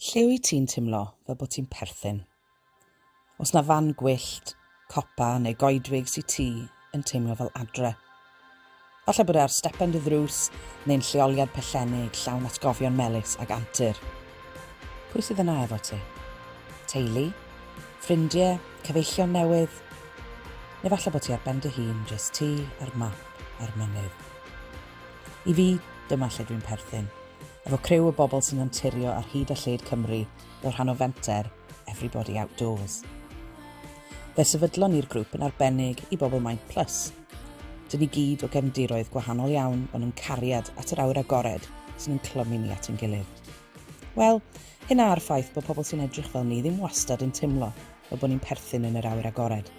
Lle wyt ti'n teimlo fel bod ti'n perthyn? Os na fan gwyllt, copa neu goedwig sy'n ti yn teimlo fel adre. Falle bod e ar stepen dy ddrws neu'n lleoliad pellenig llawn atgofion melys ag antur. Pwy sydd yna efo ti? Teulu? Ffrindiau? Cyfeillion newydd? Neu falle bod ti ar ben dy hun, jyst ti a'r map a'r mynydd. I fi, dyma lle dwi'n perthyn. Efo criw o bobl sy'n anturio ar hyd a lled Cymru fel rhan o fenter Everybody Outdoors. Fe sefydlon ni'r grŵp yn arbennig i bobl Maint Plus. Dyn ni gyd o gefndiroedd gwahanol iawn ond yn cariad at yr awyr agored sy'n yn clymu ni at ein gilydd. Wel, hynna ar ffaith bod pobl sy'n edrych fel ni ddim wastad yn teimlo fel bod ni'n perthyn yn yr awyr agored.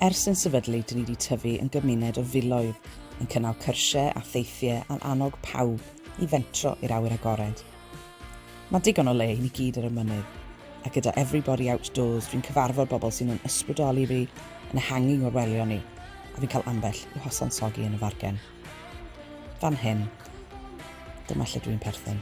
Ers yn sefydlu, dyn ni wedi tyfu yn gymuned o filoedd yn cynnal cyrsiau a theithiau a'n annog pawb i fentro i'r awyr agored. Mae digon o le i ni gyd ar y mynydd, a gyda Everybody Outdoors dwi'n cyfarfod bobl sy'n yn ysbrydoli fi, yn ehangu o'r welio ni, a fi'n cael ambell i hosan sogi yn y fargen. Fan hyn, dyma lle dwi'n perthyn.